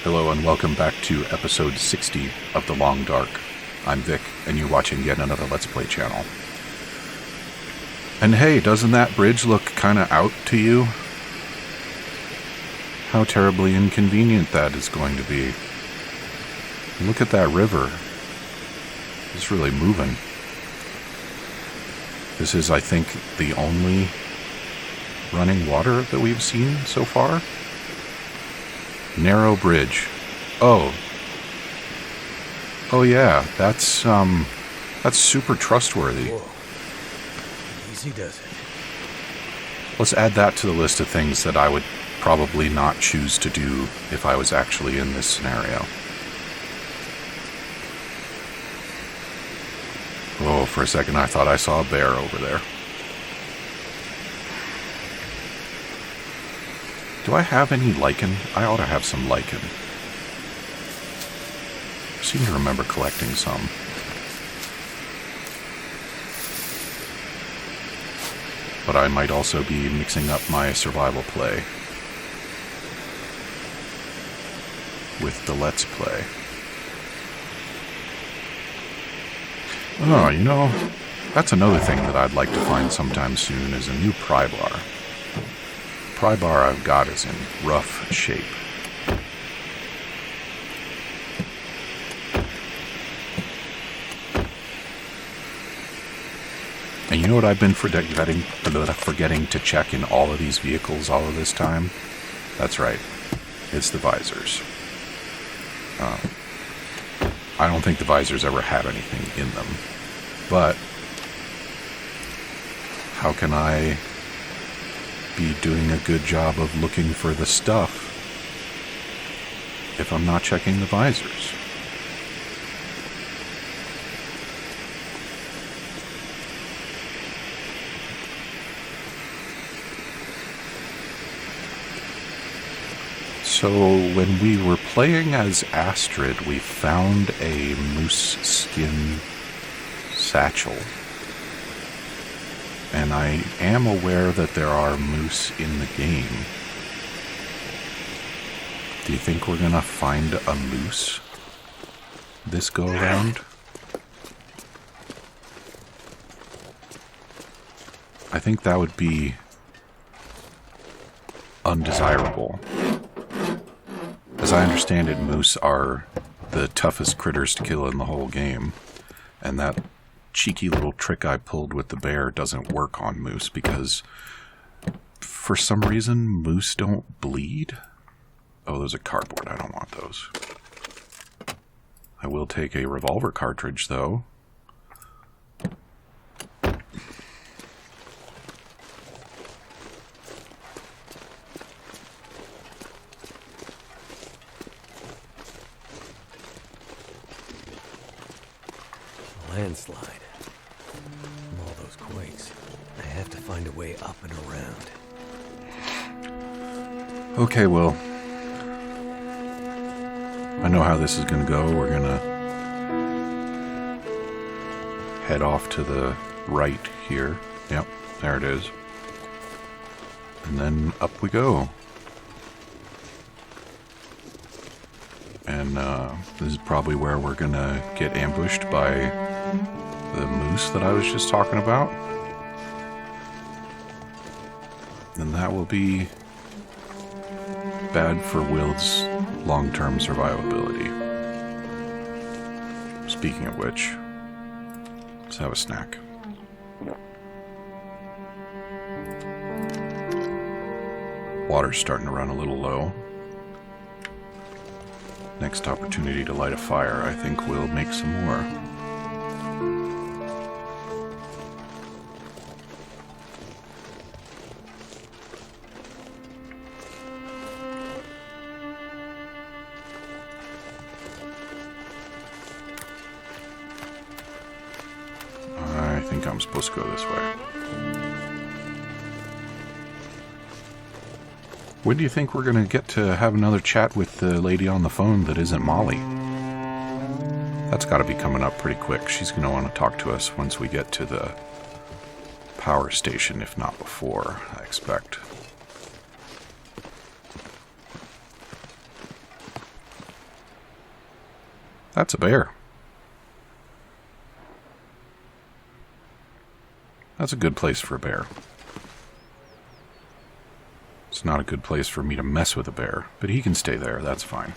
Hello and welcome back to episode 60 of The Long Dark. I'm Vic, and you're watching yet another Let's Play channel. And hey, doesn't that bridge look kinda out to you? How terribly inconvenient that is going to be. Look at that river. It's really moving. This is, I think, the only running water that we've seen so far. Narrow bridge. Oh yeah, that's super trustworthy. Whoa. Easy does it. Let's add that to the list of things that I would probably not choose to do if I was actually in this scenario. Oh, for a second I thought I saw a bear over there. Do I have any lichen? I ought to have some lichen. I seem to remember collecting some. But I might also be mixing up my survival play with the Let's Play. Oh, you know, that's another thing that I'd like to find sometime soon is a new pry bar. Pry bar I've got is in rough shape. And you know what I've been forgetting to check in all of these vehicles all of this time? That's right. It's the visors. I don't think the visors ever had anything in them. But how can I be doing a good job of looking for the stuff if I'm not checking the visors? So when we were playing as Astrid, we found a moose skin satchel. And I am aware that there are moose in the game. Do you think we're gonna find a moose this go around? I think that would be undesirable. As I understand it, moose are the toughest critters to kill in the whole game. And that cheeky little trick I pulled with the bear doesn't work on moose because for some reason moose don't bleed. Oh, those are cardboard. I don't want those. I will take a revolver cartridge though. Landslide. From all those quakes, I have to find a way up and around. Okay, well, I know how this is going to go. We're going to head off to the right here. Yep, there it is. And then up we go. And this is probably where we're going to get ambushed by the moose that I was just talking about. And that will be bad for Will's long-term survivability. Speaking of which, let's have a snack. Water's starting to run a little low. Next opportunity to light a fire, I think we'll make some more. I think I'm supposed to go this way. When do you think we're going to get to have another chat with the lady on the phone that isn't Molly? That's got to be coming up pretty quick. She's going to want to talk to us once we get to the power station, if not before, I expect. That's a bear. That's a good place for a bear. It's not a good place for me to mess with a bear, but he can stay there, that's fine.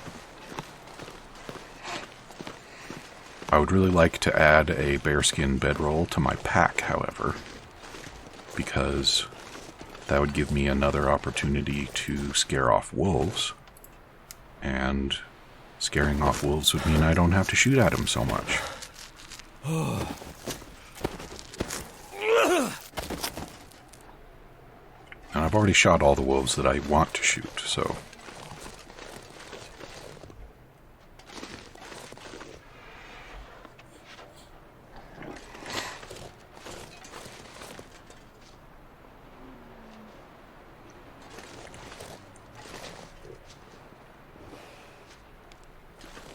I would really like to add a bearskin bedroll to my pack, however, because that would give me another opportunity to scare off wolves, and scaring off wolves would mean I don't have to shoot at them so much. And I've already shot all the wolves that I want to shoot, so...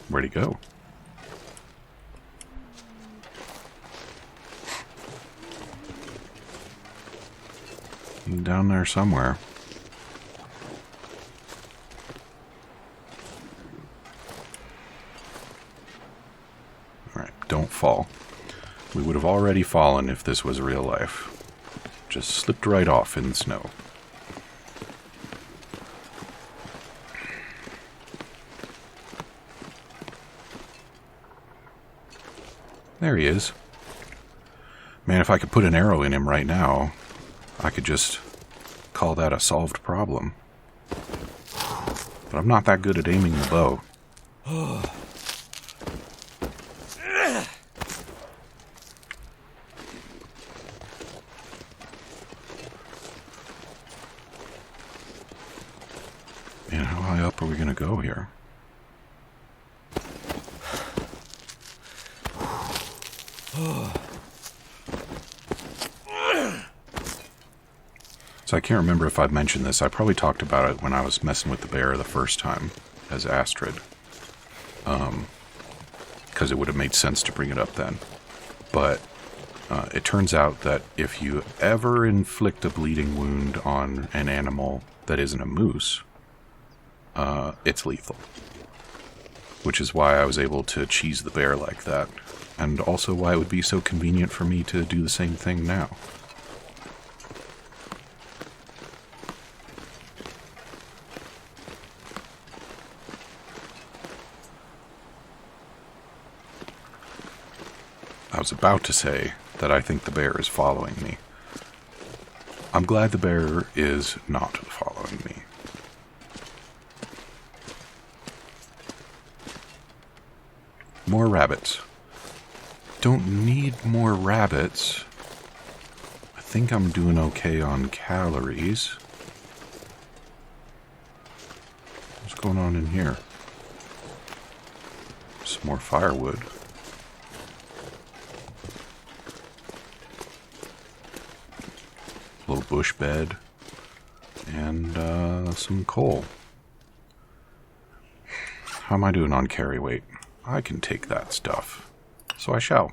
Where'd he go? He's down there somewhere. Alright, don't fall. We would have already fallen if this was real life. Just slipped right off in the snow. There he is. Man, if I could put an arrow in him right now, I could just call that a solved problem. But I'm not that good at aiming the bow. Man, how high up are we going to go here? So I can't remember if I've mentioned this. I probably talked about it when I was messing with the bear the first time as Astrid. Because it would have made sense to bring it up then. But it turns out that if you ever inflict a bleeding wound on an animal that isn't a moose, it's lethal. Which is why I was able to cheese the bear like that. And also why it would be so convenient for me to do the same thing now. I was about to say that I think the bear is following me. I'm glad the bear is not following me. More rabbits. Don't need more rabbits. I think I'm doing okay on calories. What's going on in here? Some more firewood. A little bush bed. And some coal. How am I doing on carry weight? I can take that stuff. So I shall.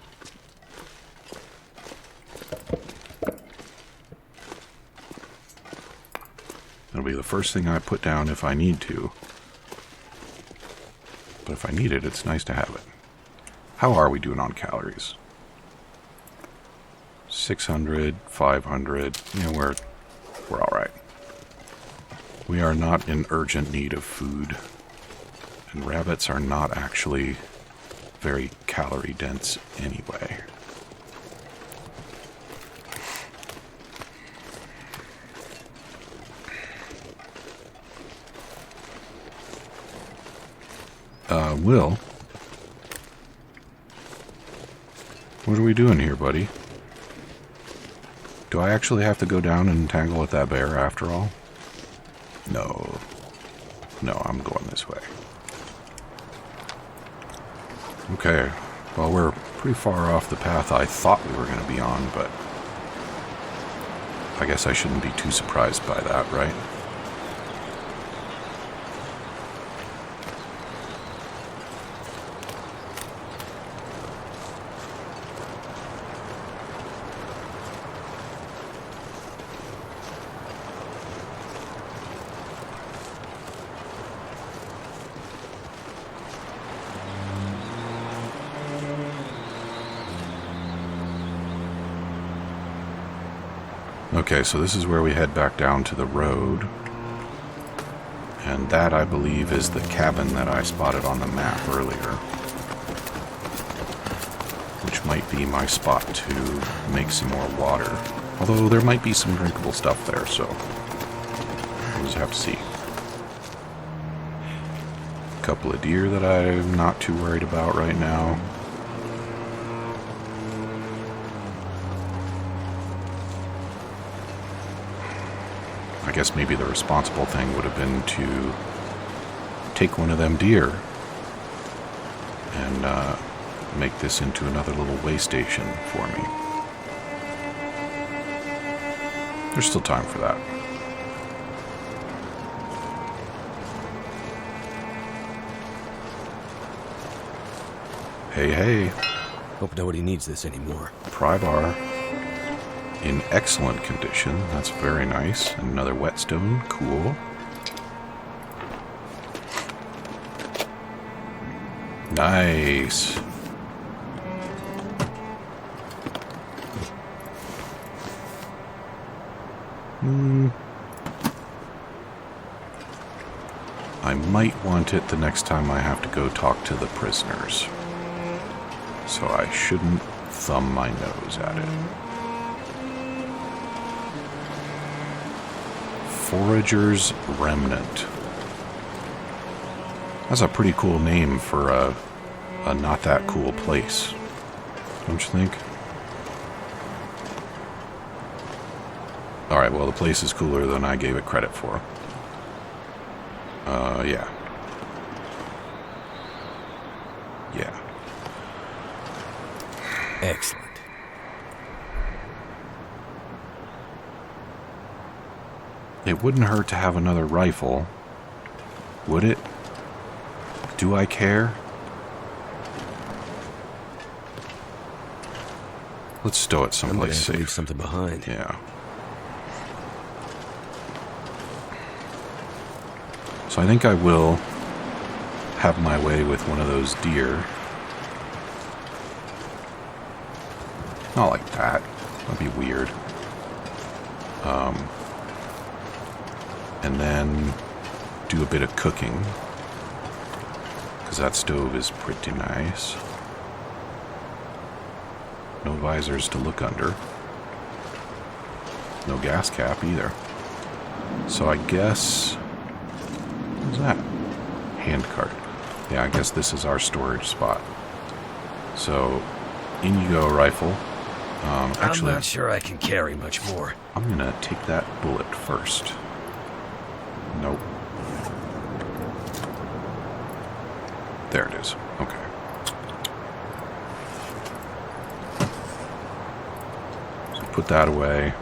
It'll be the first thing I put down if I need to. But if I need it, it's nice to have it. How are we doing on calories? 600, 500. You know, we're all right. We are not in urgent need of food. And rabbits are not actually very calorie dense anyway. Will? What are we doing here, buddy? Do I actually have to go down and tangle with that bear after all? No. No, I'm going this way. Okay, well, we're pretty far off the path I thought we were going to be on, but I guess I shouldn't be too surprised by that, right? Okay, so this is where we head back down to the road. And that, I believe, is the cabin that I spotted on the map earlier. Which might be my spot to make some more water. Although there might be some drinkable stuff there, so we'll just have to see. A couple of deer that I'm not too worried about right now. I guess maybe the responsible thing would have been to take one of them deer and make this into another little way station for me. There's still time for that. Hey, hey. Hope nobody needs this anymore. Pry bar. In excellent condition. That's very nice. Another whetstone. Cool. Nice. I might want it the next time I have to go talk to the prisoners. So I shouldn't thumb my nose at it. Forager's Remnant. That's a pretty cool name for a not that cool place. Don't you think? Alright, well, the place is cooler than I gave it credit for. Yeah. Yeah. Excellent. It wouldn't hurt to have another rifle, would it? Do I care? Let's stow it someplace safe. Leave something behind. Yeah. So I think I will have my way with one of those deer. Not like that. That'd be weird. And then do a bit of cooking. Because that stove is pretty nice. No visors to look under. No gas cap either. So I guess... What's that? Hand cart. Yeah, I guess this is our storage spot. So, in you go, rifle. Actually, I'm not sure I can carry much more. I'm gonna take that bullet first. Nope. There it is. Okay. So put that away.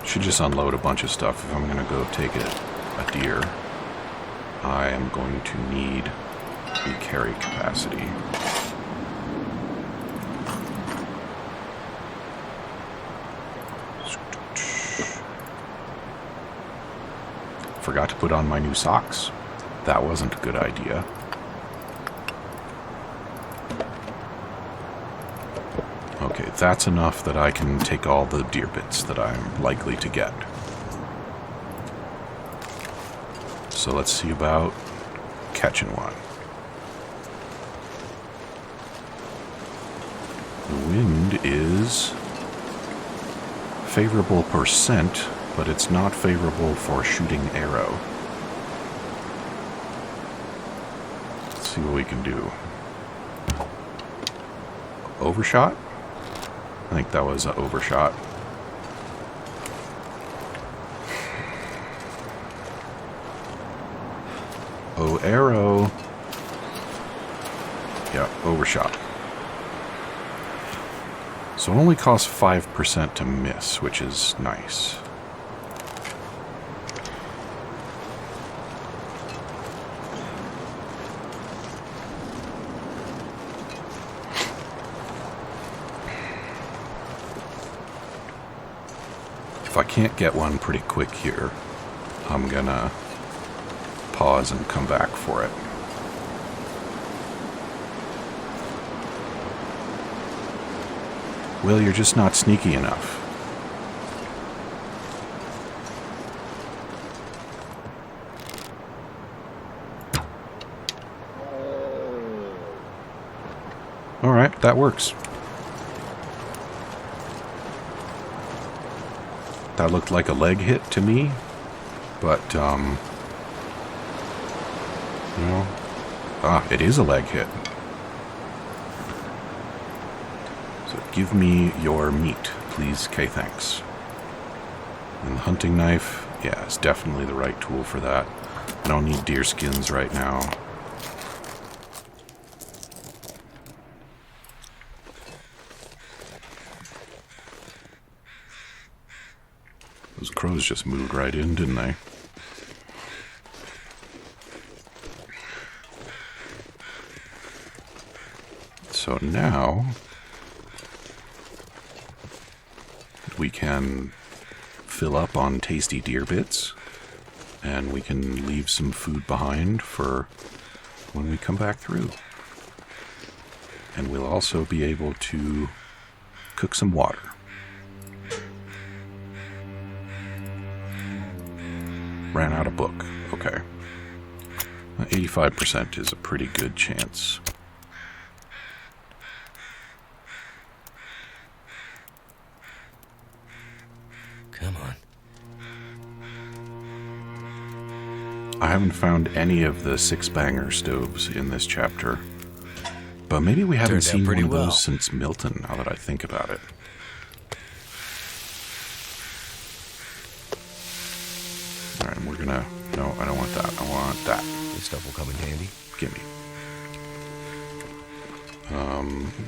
Should just unload a bunch of stuff. If I'm gonna go take a deer, I am going to need the carry capacity. Forgot to put on my new socks. That wasn't a good idea. Okay, that's enough that I can take all the deer bits that I'm likely to get. So let's see about catching one. The wind is favorable percent, but it's not favorable for shooting arrow. Let's see what we can do. Overshot? I think that was an overshot. Oh, arrow. Yeah, overshot. So it only costs 5% to miss, which is nice. If I can't get one pretty quick here, I'm gonna pause and come back for it. Will, you're just not sneaky enough. Alright, that works. That looked like a leg hit to me, but, it is a leg hit. So give me your meat, please. Okay, thanks. And the hunting knife, yeah, is definitely the right tool for that. I don't need deer skins right now. Those crows just moved right in, didn't they? So now we can fill up on tasty deer bits, and we can leave some food behind for when we come back through. And we'll also be able to cook some water. Ran out of book. Okay. 85% is a pretty good chance. Come on. I haven't found any of the six-banger stoves in this chapter. But maybe we haven't seen one of those since Milton, now that I think about it. Alright, we're gonna... No, I don't want that. I want that. This stuff will come in handy. Gimme.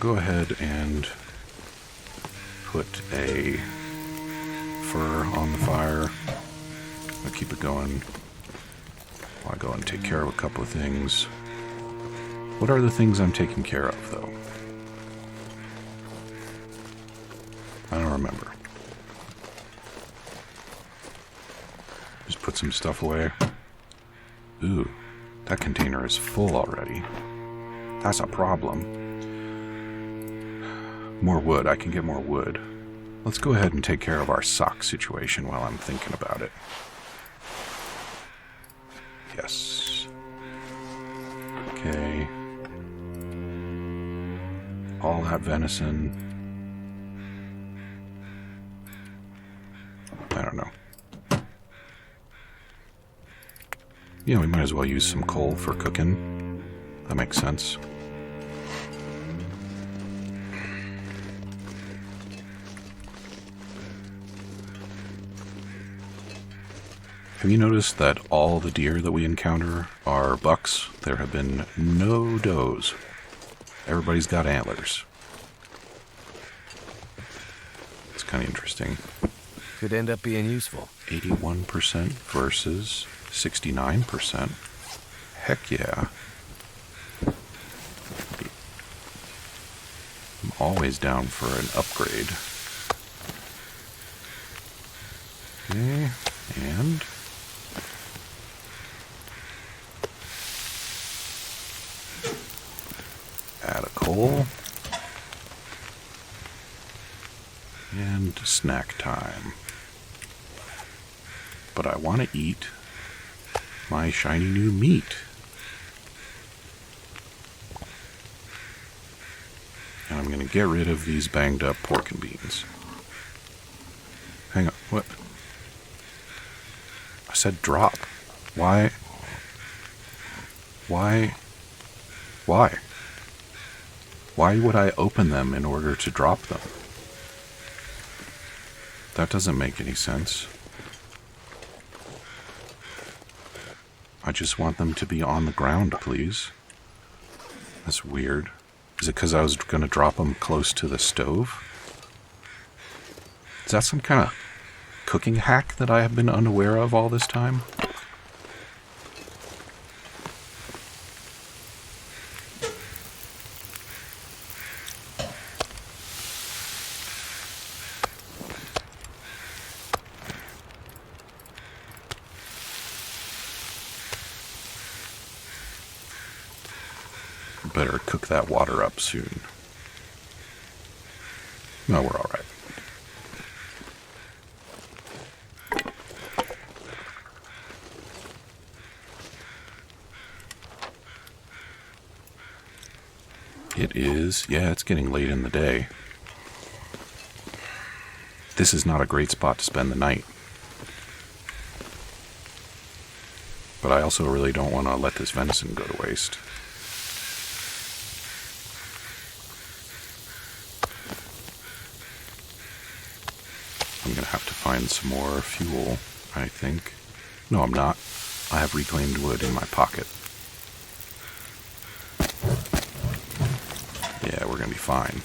Go ahead and put a fur on the fire. I'll keep it going while I go and take care of a couple of things. What are the things I'm taking care of, though? I don't remember. Just put some stuff away. Ooh, that container is full already. That's a problem. More wood. I can get more wood. Let's go ahead and take care of our sock situation while I'm thinking about it. Yes. Okay. All that venison. I don't know. You know, we might as well use some coal for cooking. That makes sense. Have you noticed that all the deer that we encounter are bucks? There have been no does. Everybody's got antlers. It's kind of interesting. Could end up being useful. 81% versus 69%. Heck yeah. I'm always down for an upgrade. Okay, and... add a coal. And snack time. But I want to eat my shiny new meat. And I'm going to get rid of these banged up pork and beans. Hang on, what? I said drop. Why? Why? Why? Why would I open them in order to drop them? That doesn't make any sense. I just want them to be on the ground, please. That's weird. Is it because I was going to drop them close to the stove? Is that some kind of cooking hack that I have been unaware of all this time? Better cook that water up soon. No, we're all right. It is, yeah, it's getting late in the day. This is not a great spot to spend the night. But I also really don't want to let this venison go to waste. I'm going to have to find some more fuel, I think. No, I'm not. I have reclaimed wood in my pocket. Yeah, we're going to be fine.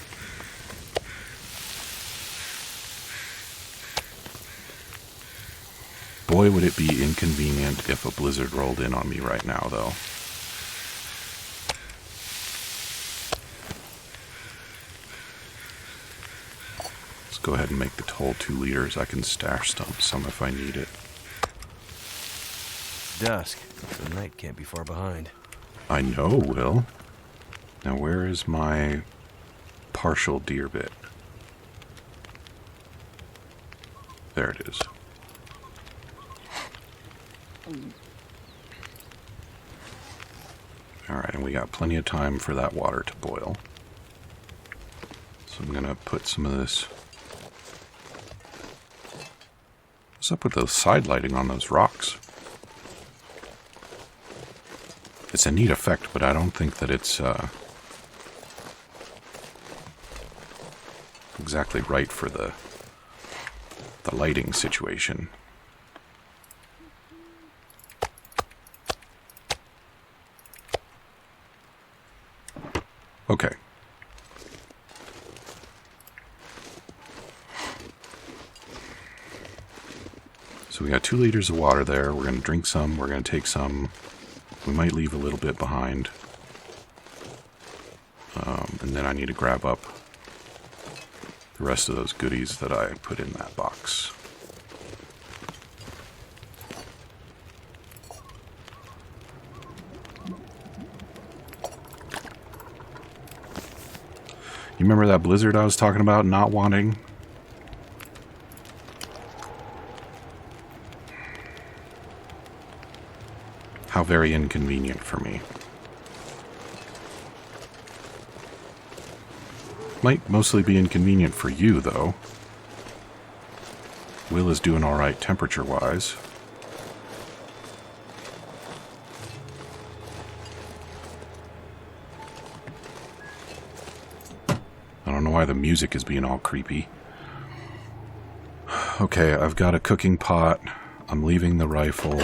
Boy, would it be inconvenient if a blizzard rolled in on me right now, though. Let's go ahead and make the whole 2 liters. I can stash some if I need it. Dusk, so night can't be far behind. I know, Will. Now, where is my partial deer bit? There it is. Alright, and we got plenty of time for that water to boil. So I'm going to put some of this... What's up with those side lighting on those rocks? It's a neat effect, but I don't think that it's exactly right for the lighting situation. Okay. So we got 2 liters of water there. We're going to drink some. We're going to take some. We might leave a little bit behind. And then I need to grab up the rest of those goodies that I put in that box. You remember that blizzard I was talking about not wanting? How very inconvenient for me. Might mostly be inconvenient for you, though. Will is doing alright temperature-wise. I don't know why the music is being all creepy. Okay, I've got a cooking pot. I'm leaving the rifle.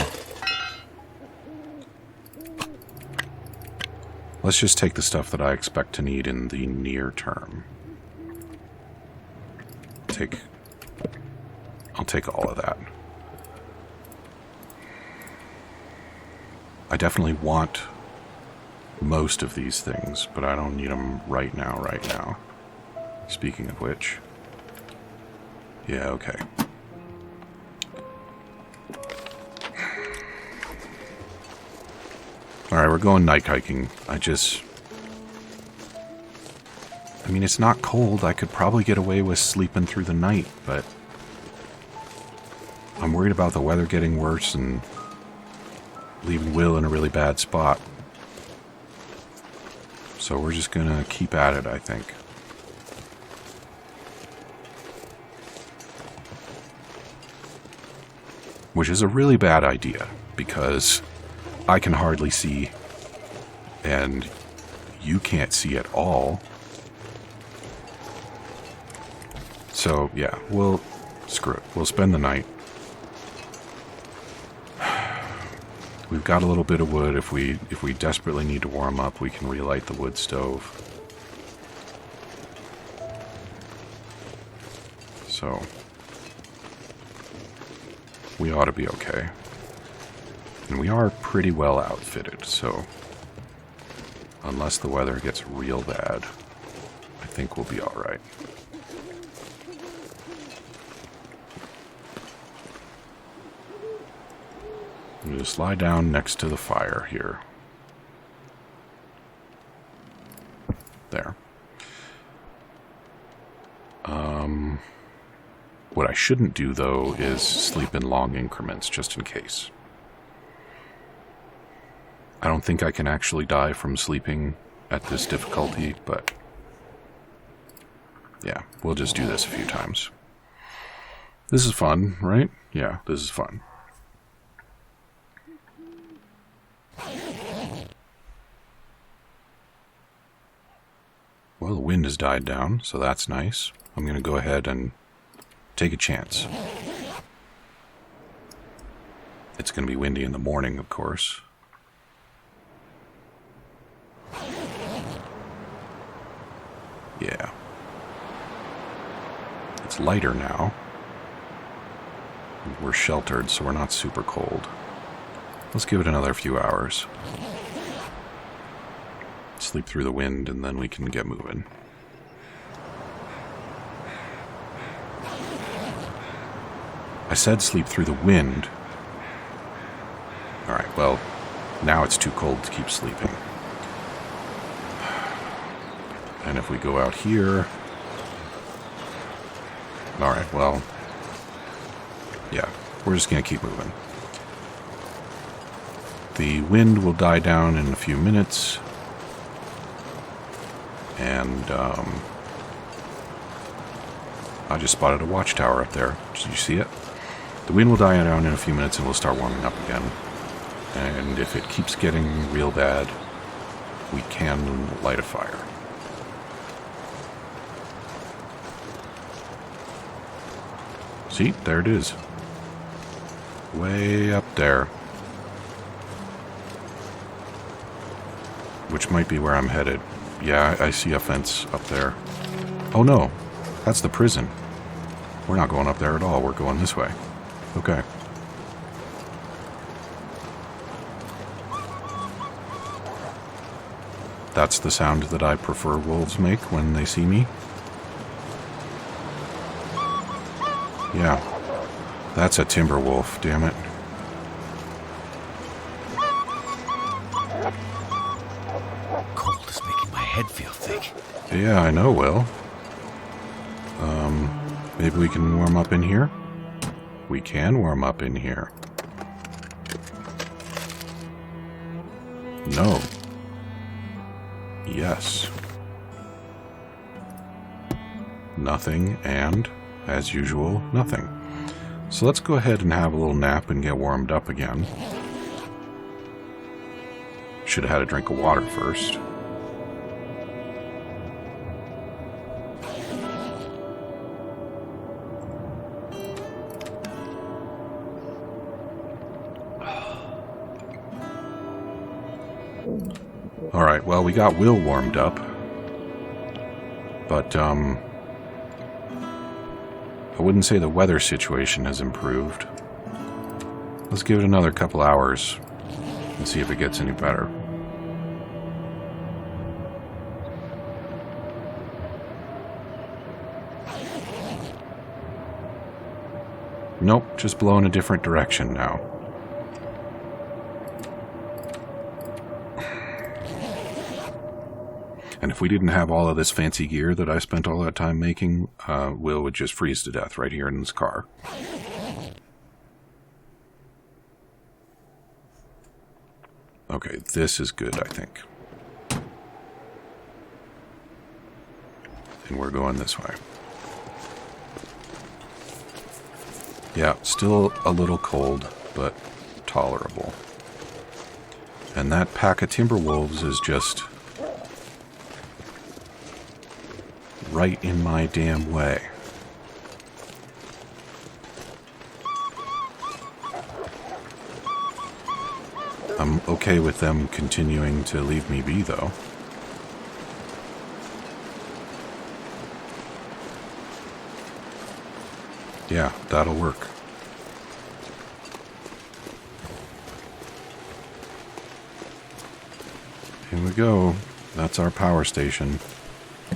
Let's just take the stuff that I expect to need in the near term. I'll take all of that. I definitely want most of these things, but I don't need them right now. Speaking of which. Yeah, okay. Alright, we're going night hiking. I mean, it's not cold. I could probably get away with sleeping through the night, but I'm worried about the weather getting worse and leaving Will in a really bad spot. So we're just gonna keep at it, I think. Which is a really bad idea, because I can hardly see, and you can't see at all. So, yeah, screw it. We'll spend the night. We've got a little bit of wood. If we desperately need to warm up, we can relight the wood stove. So, we ought to be okay. And we are pretty well outfitted, so unless the weather gets real bad, I think we'll be alright. We'll just lie down next to the fire here. There. shouldn't do, though, is sleep in long increments, just in case. I don't think I can actually die from sleeping at this difficulty, but yeah, we'll just do this a few times. This is fun, right? Yeah, this is fun. Well, the wind has died down, so that's nice. I'm going to go ahead and take a chance. It's going to be windy in the morning, of course. Yeah. It's lighter now. We're sheltered, so we're not super cold. Let's give it another few hours. Sleep through the wind, and then we can get moving. I said sleep through the wind. Alright, well, now it's too cold to keep sleeping. And if we go out here... Alright, well... Yeah, we're just going to keep moving. The wind will die down in a few minutes. And, I just spotted a watchtower up there. Did you see it? The wind will die down in a few minutes and we'll start warming up again. And if it keeps getting real bad, we can light a fire. See? There it is. Way up there. Which might be where I'm headed. Yeah, I see a fence up there. Oh no, that's the prison. We're not going up there at all. We're going this way. Okay. That's the sound that I prefer wolves make when they see me. Yeah, that's a timber wolf, damn it. Cold is making my head feel thick. Yeah, I know, Will. Maybe we can warm up in here? We can warm up in here. No. Yes. Nothing, and, as usual, nothing. So let's go ahead and have a little nap and get warmed up again. Should have had a drink of water first. Alright, well, we got Will warmed up. But, I wouldn't say the weather situation has improved. Let's give it another couple hours and see if it gets any better. Nope, just blowing a different direction now. And if we didn't have all of this fancy gear that I spent all that time making, Will would just freeze to death right here in this car. Okay, this is good, I think. And we're going this way. Yeah, still a little cold, but tolerable. And that pack of timber wolves is just right in my damn way. I'm okay with them continuing to leave me be, though. Yeah, that'll work. Here we go. That's our power station.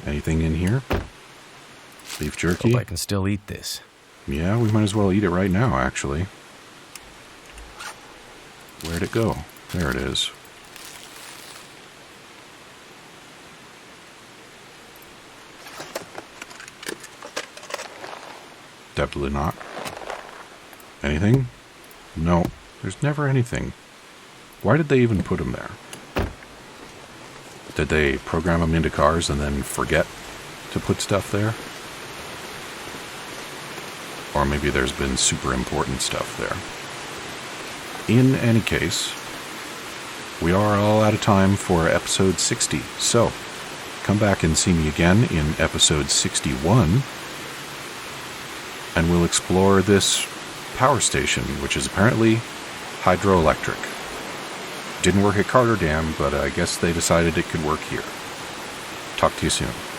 Anything in here? Beef jerky? Hope I can still eat this. Yeah, we might as well eat it right now, actually. Where'd it go? There it is. Definitely not. Anything? No, there's never anything. Why did they even put them there? Did they program them into cars and then forget to put stuff there? Or maybe there's been super important stuff there. In any case, we are all out of time for episode 60. So, come back and see me again in episode 61. And we'll explore this power station, which is apparently hydroelectric. Didn't work at Carter Dam, but I guess they decided it could work here. Talk to you soon.